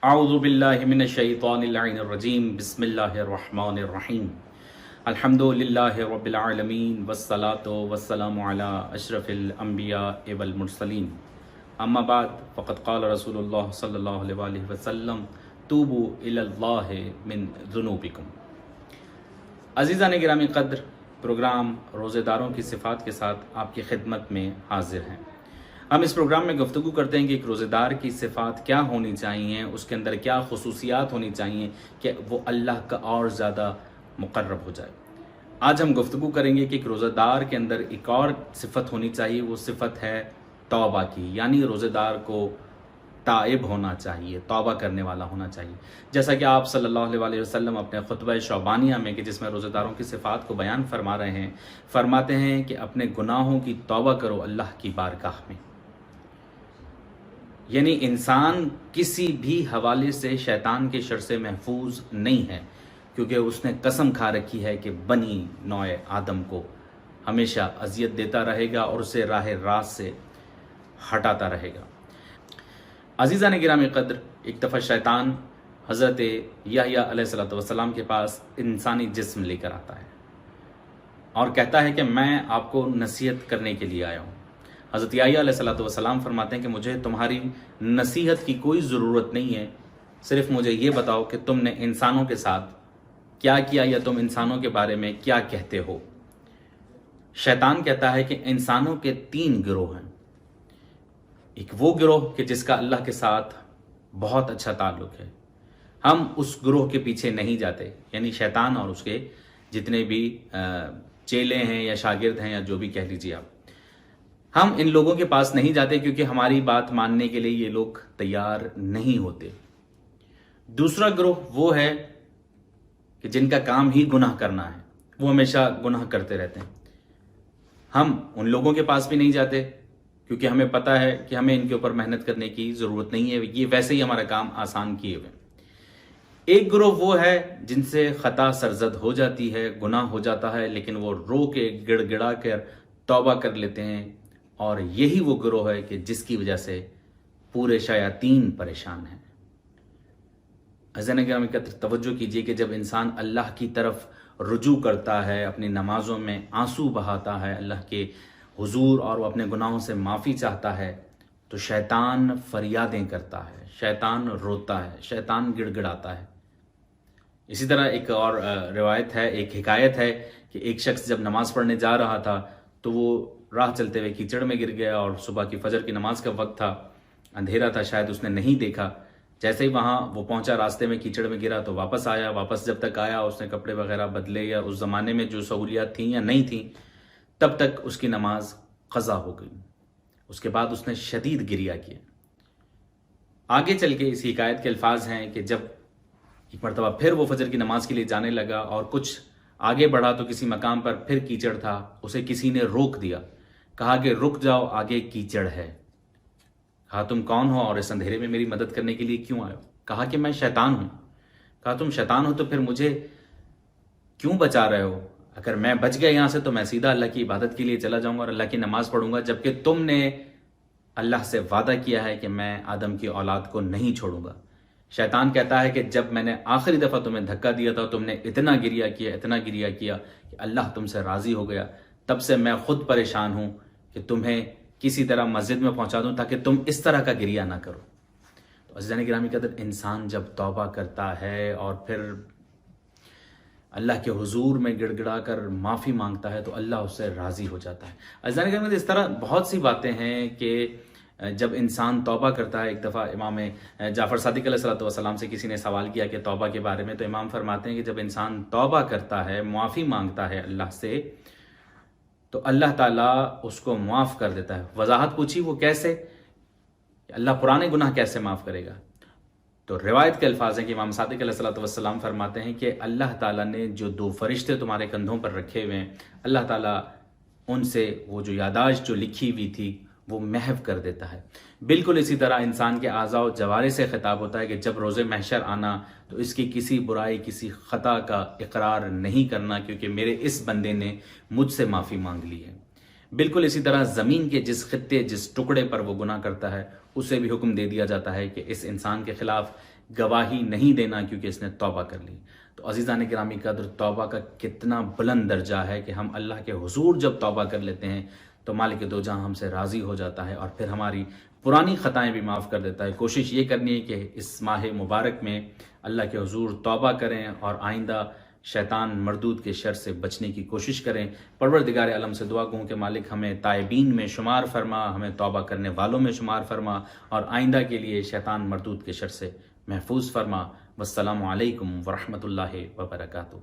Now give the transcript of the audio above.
اعوذ باللہ من الشیطان اللعین الرجیم بسم اللہ الرحمن الرحیم الحمد للہ رب العالمین والصلاة والسلام علی اشرف الانبیاء والمرسلین اما بعد فقد قال رسول اللہ صلی اللہ علیہ وآلہ وسلم توبوا الی اللہ من ذنوبکم۔ عزیزان گرامی قدر، پروگرام روزے داروں کی صفات کے ساتھ آپ کی خدمت میں حاضر ہیں۔ ہم اس پروگرام میں گفتگو کرتے ہیں کہ ایک روزے دار کی صفات کیا ہونی چاہیے، اس کے اندر کیا خصوصیات ہونی چاہیے کہ وہ اللہ کا اور زیادہ مقرب ہو جائے۔ آج ہم گفتگو کریں گے کہ ایک روزہ دار کے اندر ایک اور صفت ہونی چاہیے، وہ صفت ہے توبہ کی، یعنی روزے دار کو تائب ہونا چاہیے، توبہ کرنے والا ہونا چاہیے۔ جیسا کہ آپ صلی اللہ علیہ وسلم اپنے خطبہ شعبانیہ میں کہ جس میں روزے داروں کی صفات کو بیان فرما رہے ہیں، فرماتے ہیں کہ اپنے گناہوں کی توبہ کرو اللہ کی بارگاہ میں۔ یعنی انسان کسی بھی حوالے سے شیطان کے شر سے محفوظ نہیں ہے، کیونکہ اس نے قسم کھا رکھی ہے کہ بنی نوع آدم کو ہمیشہ اذیت دیتا رہے گا اور اسے راہ راست سے ہٹاتا رہے گا۔ عزیزان گرامی قدر، ایک دفعہ شیطان حضرت یحییٰ علیہ السلام کے پاس انسانی جسم لے کر آتا ہے اور کہتا ہے کہ میں آپ کو نصیحت کرنے کے لیے آیا ہوں۔ حضرت یحییٰ علیہ السلام فرماتے ہیں کہ مجھے تمہاری نصیحت کی کوئی ضرورت نہیں ہے، صرف مجھے یہ بتاؤ کہ تم نے انسانوں کے ساتھ کیا کیا یا تم انسانوں کے بارے میں کیا کہتے ہو۔ شیطان کہتا ہے کہ انسانوں کے 3 گروہ ہیں۔ ایک وہ گروہ کہ جس کا اللہ کے ساتھ بہت اچھا تعلق ہے، ہم اس گروہ کے پیچھے نہیں جاتے، یعنی شیطان اور اس کے جتنے بھی چیلے ہیں یا شاگرد ہیں یا جو بھی کہہ لیجیے آپ، ہم ان لوگوں کے پاس نہیں جاتے کیونکہ ہماری بات ماننے کے لیے یہ لوگ تیار نہیں ہوتے۔ دوسرا گروہ وہ ہے کہ جن کا کام ہی گناہ کرنا ہے، وہ ہمیشہ گناہ کرتے رہتے ہیں۔ ہم ان لوگوں کے پاس بھی نہیں جاتے کیونکہ ہمیں پتہ ہے کہ ہمیں ان کے اوپر محنت کرنے کی ضرورت نہیں ہے، یہ ویسے ہی ہمارا کام آسان کیے ہوئے۔ ایک گروہ وہ ہے جن سے خطا سرزد ہو جاتی ہے، گناہ ہو جاتا ہے، لیکن وہ رو کے گڑ گڑا کر توبہ کر لیتے ہیں، اور یہی وہ گروہ ہے کہ جس کی وجہ سے پورے شیاطین پریشان ہیں۔ عزیزان گرامی قدر، توجہ کیجئے کہ جب انسان اللہ کی طرف رجوع کرتا ہے، اپنی نمازوں میں آنسو بہاتا ہے اللہ کے حضور اور وہ اپنے گناہوں سے معافی چاہتا ہے، تو شیطان فریادیں کرتا ہے، شیطان روتا ہے، شیطان گڑ گڑاتا ہے۔ اسی طرح ایک اور روایت ہے، ایک حکایت ہے کہ ایک شخص جب نماز پڑھنے جا رہا تھا تو وہ راہ چلتے ہوئے کیچڑ میں گر گیا، اور صبح کی فجر کی نماز کا وقت تھا، اندھیرا تھا، شاید اس نے نہیں دیکھا۔ جیسے ہی وہاں وہ پہنچا، راستے میں کیچڑ میں گرا تو واپس آیا۔ واپس جب تک آیا اس نے کپڑے وغیرہ بدلے، یا اس زمانے میں جو سہولیات تھیں یا نہیں تھیں، تب تک اس کی نماز قضا ہو گئی۔ اس کے بعد اس نے شدید گریہ کیا۔ آگے چل کے اس حکایت کے الفاظ ہیں کہ جب ایک مرتبہ پھر وہ فجر کی نماز کے لیے جانے لگا اور کچھ آگے بڑھا تو کسی مقام پر پھر کیچڑ تھا، اسے کسی نے روک دیا، کہا کہ رک جاؤ، آگے کیچڑ ہے۔ کہا تم کون ہو اور اس اندھیرے میں میری مدد کرنے کے لیے کیوں آئے ہو؟ کہا کہ میں شیطان ہوں۔ کہا تم شیطان ہو تو پھر مجھے کیوں بچا رہے ہو؟ اگر میں بچ گیا یہاں سے تو میں سیدھا اللہ کی عبادت کے لیے چلا جاؤں گا اور اللہ کی نماز پڑھوں گا، جبکہ تم نے اللہ سے وعدہ کیا ہے کہ میں آدم کی اولاد کو نہیں چھوڑوں گا۔ شیطان کہتا ہے کہ جب میں نے آخری دفعہ تمہیں دھکا دیا تھا، تم نے اتنا گریہ کیا کہ اللہ تم سے راضی ہو گیا، تب سے میں خود پریشان ہوں کہ تمہیں کسی طرح مسجد میں پہنچا دوں تاکہ تم اس طرح کا گریہ نہ کرو۔ تو عزیزان گرامی قدر، انسان جب توبہ کرتا ہے اور پھر اللہ کے حضور میں گڑ گڑا کر معافی مانگتا ہے تو اللہ اس سے راضی ہو جاتا ہے۔ عزیزان گرامی قدر، اس طرح بہت سی باتیں ہیں کہ جب انسان توبہ کرتا ہے۔ ایک دفعہ امام جعفر صادق علیہ السلام سے کسی نے سوال کیا کہ توبہ کے بارے میں، تو امام فرماتے ہیں کہ جب انسان توبہ کرتا ہے، معافی مانگتا ہے اللہ سے، تو اللہ تعالیٰ اس کو معاف کر دیتا ہے۔ وضاحت پوچھی وہ کیسے؟ اللہ پرانے گناہ کیسے معاف کرے گا؟ تو روایت کے الفاظ ہیں کہ امام صادق علیہ السلام فرماتے ہیں کہ اللہ تعالیٰ نے جو 2 فرشتے تمہارے کندھوں پر رکھے ہوئے ہیں، اللہ تعالیٰ ان سے وہ جو یادداشت جو لکھی ہوئی تھی وہ محو کر دیتا ہے۔ بالکل اسی طرح انسان کے اعضاء و جوارح سے خطاب ہوتا ہے کہ جب روز محشر آنا تو اس کی کسی برائی، کسی خطا کا اقرار نہیں کرنا، کیونکہ میرے اس بندے نے مجھ سے معافی مانگ لی ہے۔ بالکل اسی طرح زمین کے جس خطے، جس ٹکڑے پر وہ گناہ کرتا ہے، اسے بھی حکم دے دیا جاتا ہے کہ اس انسان کے خلاف گواہی نہیں دینا کیونکہ اس نے توبہ کر لی۔ تو عزیزان گرامی قدر، توبہ کا کتنا بلند درجہ ہے کہ ہم اللہ کے حضور جب توبہ کر لیتے ہیں تو مالک دو جہاں ہم سے راضی ہو جاتا ہے اور پھر ہماری پرانی خطائیں بھی معاف کر دیتا ہے۔ کوشش یہ کرنی ہے کہ اس ماہ مبارک میں اللہ کے حضور توبہ کریں اور آئندہ شیطان مردود کے شر سے بچنے کی کوشش کریں۔ پروردگار عالم سے دعا گوں کہ مالک ہمیں تائبین میں شمار فرما، ہمیں توبہ کرنے والوں میں شمار فرما اور آئندہ کے لیے شیطان مردود کے شر سے محفوظ فرما۔ والسلام علیکم ورحمۃ اللہ وبرکاتہ۔